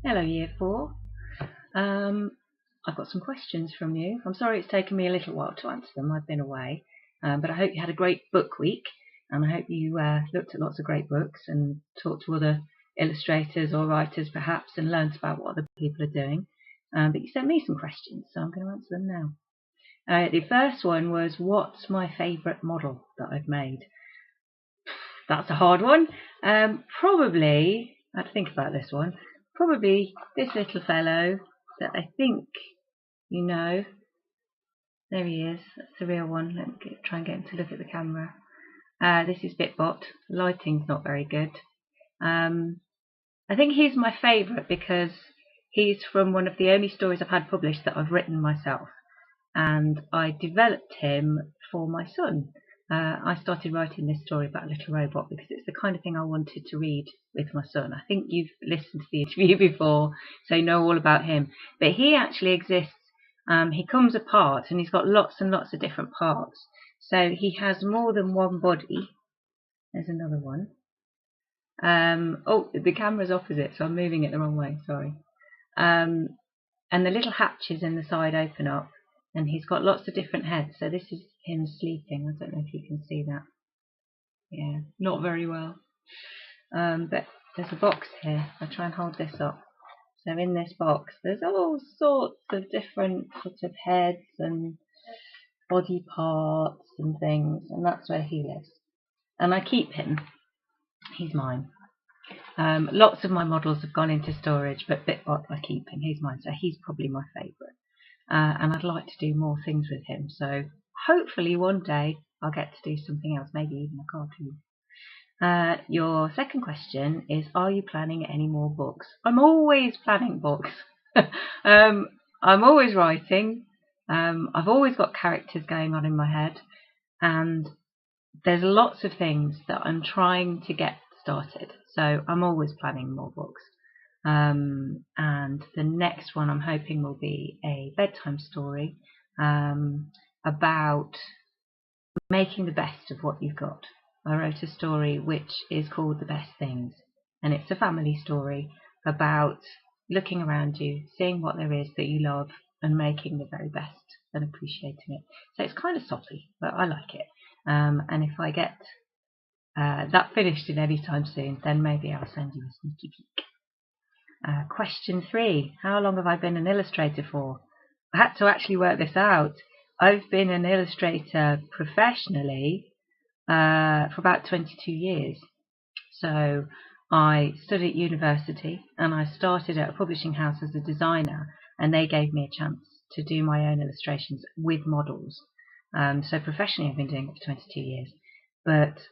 Hello, Year 4. I've got some questions from you. I'm sorry it's taken me a little while to answer them. I've been away. But I hope you had a great book week, and I hope you looked at lots of great books and talked to other illustrators or writers perhaps and learnt about what other people are doing. But you sent me some questions, so I'm going to answer them now. The first one was, what's my favourite model that I've made? That's a hard one. Probably, I had to think about this one, probably this little fellow that I think you know. There he is, that's the real one. Let me try and get him to look at the camera. This is Bitbot. The lighting's not very good. I think he's my favourite because he's from one of the only stories I've had published that I've written myself. And I developed him for my son. I started writing this story about a little robot because it's the kind of thing I wanted to read with my son. I think you've listened to the interview before, so you know all about him. But he actually exists. He comes apart and he's got lots and lots of different parts. So he has more than one body. There's another one. Oh, the camera's opposite, so I'm moving it the wrong way, sorry. And the little hatches in the side open up. And he's got lots of different heads. So this is him sleeping. I don't know if you can see that. Yeah, not very well. But there's a box here. I'll try and hold this up. So in this box, there's all sorts of different sorts of heads and body parts and things. And that's where he lives. And I keep him. He's mine. Lots of my models have gone into storage, but Bitbot I keep him. He's mine. So he's probably my favourite. And I'd like to do more things with him. So hopefully one day I'll get to do something else, maybe even a cartoon. Your second question is, are you planning any more books? I'm always planning books. I'm always writing. I've always got characters going on in my head. And there's lots of things that I'm trying to get started. So I'm always planning more books. And the next one I'm hoping will be a bedtime story about making the best of what you've got. I wrote a story which is called The Best Things, and it's a family story about looking around you, seeing what there is that you love and making the very best and appreciating it. So it's kind of soppy, but I like it. And if I get that finished in any time soon, then maybe I'll send you a sneaky peek. Question 3. How long have I been an illustrator for? I had to actually work this out. I've been an illustrator professionally for about 22 years. So I studied at university and I started at a publishing house as a designer, and they gave me a chance to do my own illustrations with models. So professionally I've been doing it for 22 years. But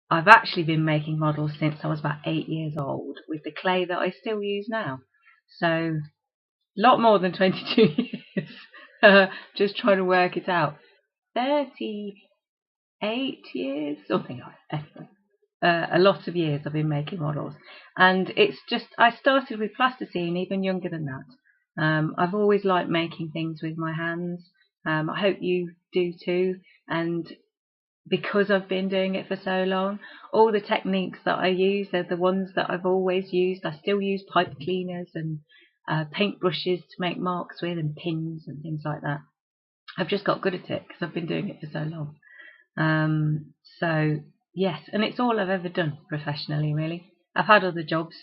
I've actually been making models since I was about 8 years old with the clay that I still use now. So a lot more than 22 years. Just trying to work it out. 38 years, something like that. A lot of years I've been making models. And it's just, I started with plasticine even younger than that. I've always liked making things with my hands. I hope you do too. And because I've been doing it for so long, all the techniques that I use are the ones that I've always used. I still use pipe cleaners and paint brushes to make marks with, and pins and things like that. I've just got good at it because I've been doing it for so long. So yes, and it's all I've ever done professionally, really. I've had other jobs,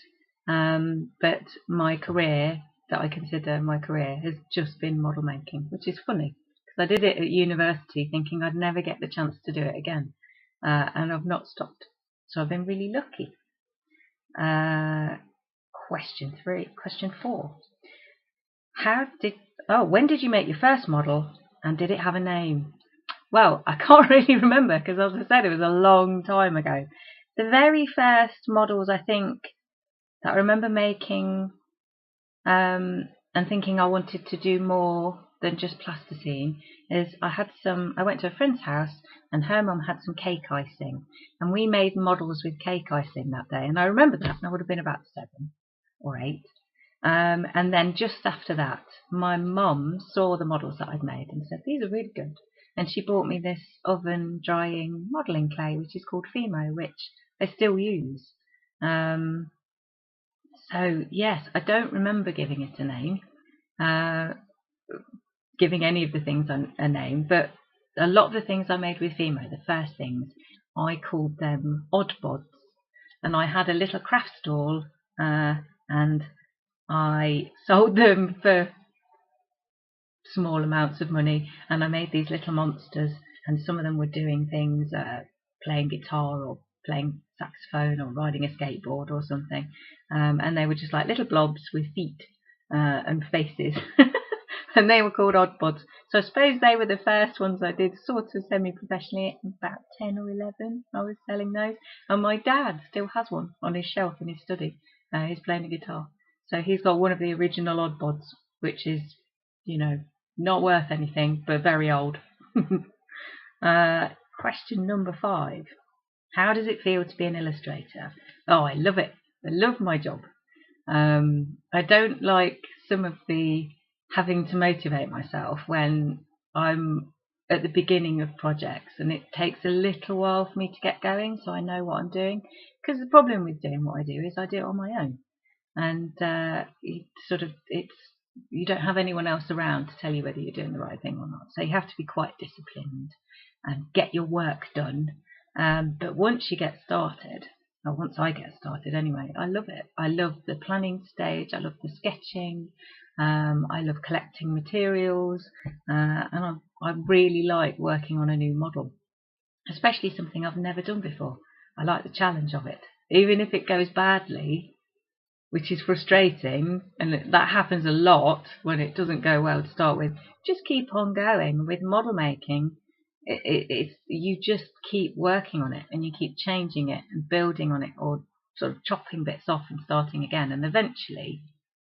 but my career, that I consider my career, has just been model making, which is funny. I did it at university thinking I'd never get the chance to do it again, and I've not stopped. So I've been really lucky. Question 4. When did you make your first model, and did it have a name? Well, I can't really remember because, as I said, it was a long time ago. The very first models I think that I remember making and thinking I wanted to do more than just plasticine is I went to a friend's house and her mum had some cake icing, and we made models with cake icing that day, and I remember that, and I would have been about 7 or 8. And then just after that, my mum saw the models that I'd made and said, these are really good, and she bought me this oven drying modelling clay which is called Fimo, which I still use. So yes, I don't remember giving it a name, giving any of the things a name, but a lot of the things I made with Fimo, the first things, I called them oddbods. And I had a little craft stall, and I sold them for small amounts of money, and I made these little monsters, and some of them were doing things, playing guitar or playing saxophone or riding a skateboard or something, and they were just like little blobs with feet and faces. And they were called oddbods. So I suppose they were the first ones I did sort of semi-professionally. About 10 or 11 I was selling those, and my dad still has one on his shelf in his study. He's playing a guitar, so he's got one of the original oddbods, which is, you know, not worth anything but very old. Question number 5. How does it feel to be an illustrator? Oh, I love it. I love my job. I don't like some of the having to motivate myself when I'm at the beginning of projects, and it takes a little while for me to get going so I know what I'm doing. Because the problem with doing what I do is I do it on my own, and you don't have anyone else around to tell you whether you're doing the right thing or not. So you have to be quite disciplined and get your work done. But once you get started, or once I get started anyway, I love it. I love the planning stage, I love the sketching, I love collecting materials, and I really like working on a new model, especially something I've never done before. I like the challenge of it. Even if it goes badly, which is frustrating, and that happens a lot when it doesn't go well to start with, just keep on going. With model making, it's you just keep working on it, and you keep changing it and building on it, or sort of chopping bits off and starting again, and eventually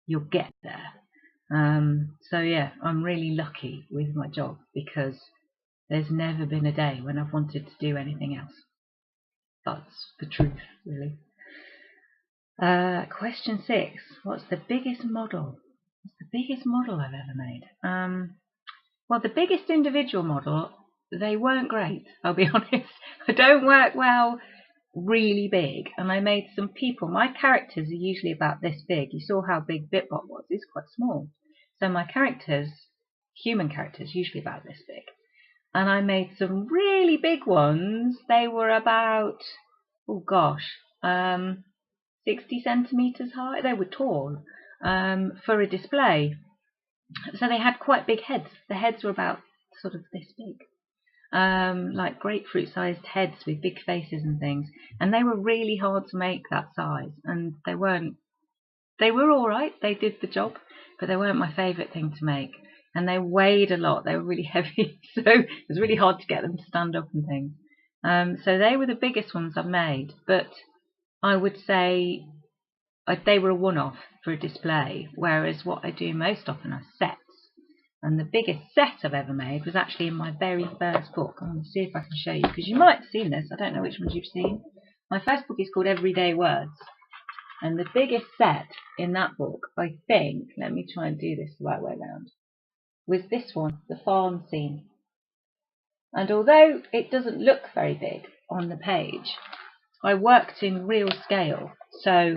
you'll get there. So yeah, I'm really lucky with my job, because there's never been a day when I've wanted to do anything else. That's the truth, really. Question 6. What's the biggest model? What's the biggest model I've ever made? Well, the biggest individual model, they weren't great, I'll be honest. I don't work well really big, and I made some people. My characters are usually about this big. You saw how big Bitbot was. It's quite small. So my characters, human characters, usually about this big. And I made some really big ones. They were about, oh gosh, 60 centimeters high. They were tall, for a display. So they had quite big heads. The heads were about sort of this big, like grapefruit-sized heads with big faces and things. And they were really hard to make that size. And they were all right. They did the job, but they weren't my favourite thing to make. And they weighed a lot. They were really heavy, so it was really hard to get them to stand up and things. So they were the biggest ones I've made. But I would say they were a one-off for a display, whereas what I do most often are sets. And the biggest set I've ever made was actually in my very first book. I'm going to see if I can show you, because you might have seen this. I don't know which ones you've seen. My first book is called Everyday Words. And the biggest set in that book, I think, let me try and do this the right way around, was this one, the farm scene. And although it doesn't look very big on the page, I worked in real scale. So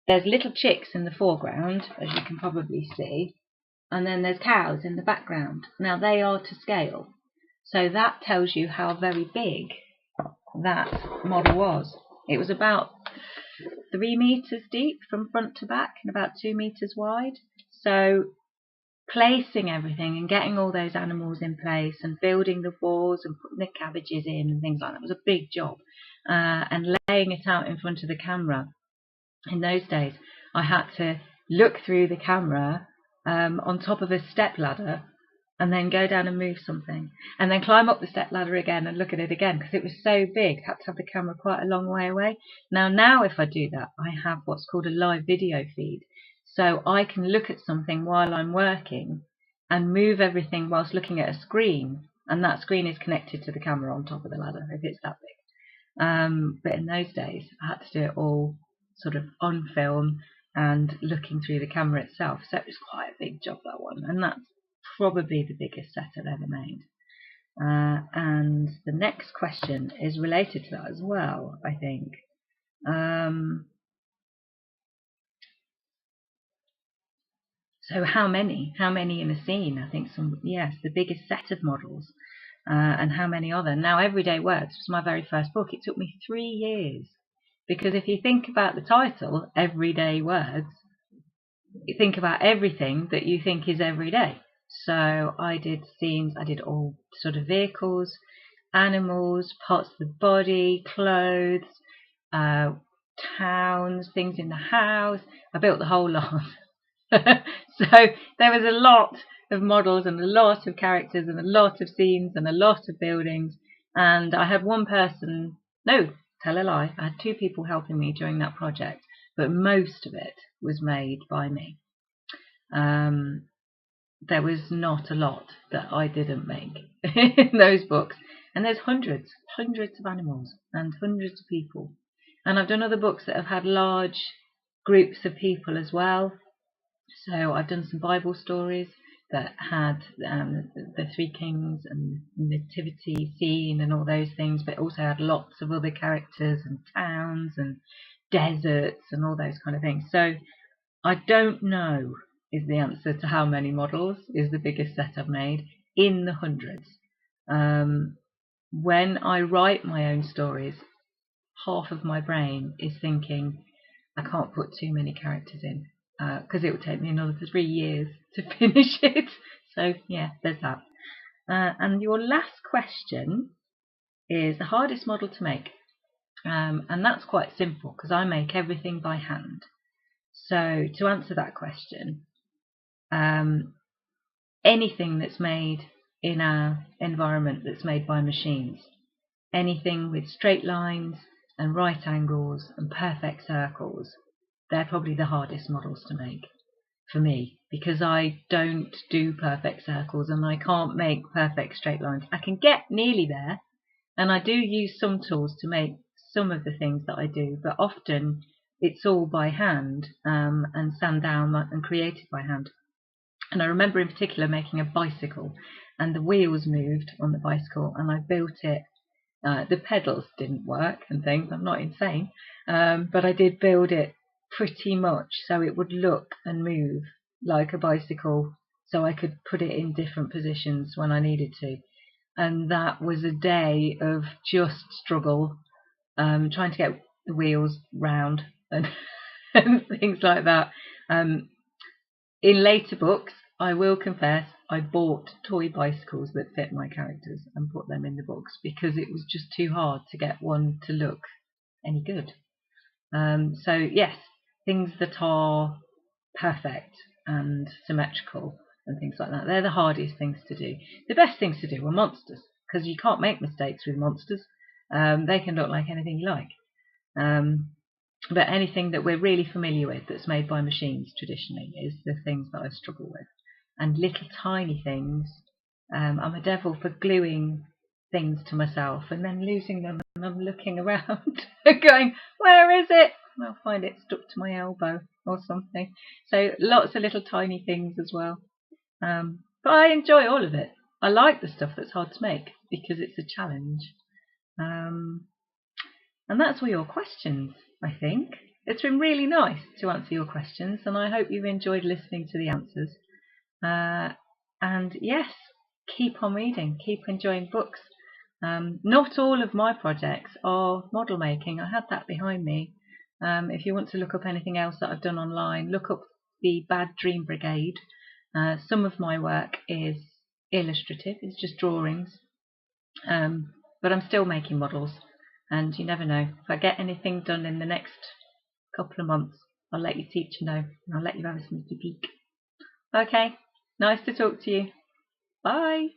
there's little chicks in the foreground, as you can probably see, and then there's cows in the background. Now they are to scale. So that tells you how very big that model was. It was about 3 meters deep from front to back and about 2 meters wide. So placing everything and getting all those animals in place and building the walls and putting the cabbages in and things like that was a big job. And laying it out in front of the camera. In those days, I had to look through the camera on top of a step ladder, and then go down and move something, and then climb up the step ladder again and look at it again, because it was so big. I had to have the camera quite a long way away. Now if I do that, I have what's called a live video feed, so I can look at something while I'm working and move everything whilst looking at a screen, and that screen is connected to the camera on top of the ladder if it's that big. But in those days, I had to do it all sort of on film and looking through the camera itself, so it was quite a big job, that one, and that's probably the biggest set I've ever made. And the next question is related to that as well, I think. So how many? How many in a scene? I think some, yes, the biggest set of models. And how many are there? Now, Everyday Words was my very first book. It took me 3 years. Because if you think about the title, Everyday Words, you think about everything that you think is every day. So I did scenes, I did all sort of vehicles, animals, parts of the body, clothes, towns, things in the house. I built the whole lot. So there was a lot of models and a lot of characters and a lot of scenes and a lot of buildings. And I had one person, no, tell a lie, I had 2 people helping me during that project, but most of it was made by me. There was not a lot that I didn't make in those books. And there's hundreds of animals and hundreds of people. And I've done other books that have had large groups of people as well. So I've done some Bible stories that had the 3 kings and nativity scene and all those things, but also had lots of other characters and towns and deserts and all those kind of things. So I don't know is the answer to how many models is the biggest set I've made, in the hundreds. When I write my own stories, half of my brain is thinking, I can't put too many characters in, because it would take me another 3 years to finish it. So yeah, there's that. And your last question is the hardest model to make. And that's quite simple because I make everything by hand. So to answer that question, anything that's made in our environment that's made by machines, anything with straight lines and right angles and perfect circles, they're probably the hardest models to make for me, because I don't do perfect circles and I can't make perfect straight lines. I can get nearly there, and I do use some tools to make some of the things that I do, but often it's all by hand and sand down and created by hand. And I remember in particular making a bicycle, and the wheels moved on the bicycle, and I built it. The pedals didn't work and things, I'm not insane, but I did build it pretty much so it would look and move like a bicycle, so I could put it in different positions when I needed to. And that was a day of just struggle, trying to get the wheels round and, and things like that. In later books, I will confess, I bought toy bicycles that fit my characters and put them in the books because it was just too hard to get one to look any good. So yes, things that are perfect and symmetrical and things like that, they're the hardest things to do. The best things to do are monsters, because you can't make mistakes with monsters. They can look like anything you like. But anything that we're really familiar with that's made by machines traditionally is the things that I struggle with. And little tiny things, I'm a devil for gluing things to myself and then losing them, and I'm looking around going, where is it? And I'll find it stuck to my elbow or something. So lots of little tiny things as well. But I enjoy all of it. I like the stuff that's hard to make because it's a challenge. And that's all your questions, I think. It's been really nice to answer your questions, and I hope you've enjoyed listening to the answers. And yes, keep on reading, keep enjoying books. Not all of my projects are model making. I had that behind me. If you want to look up anything else that I've done online, look up the Bad Dream Brigade. Some of my work is illustrative, it's just drawings. But I'm still making models, and you never know. If I get anything done in the next couple of months, I'll let your teacher know, and I'll let you have a sneaky peek. Okay, nice to talk to you. Bye.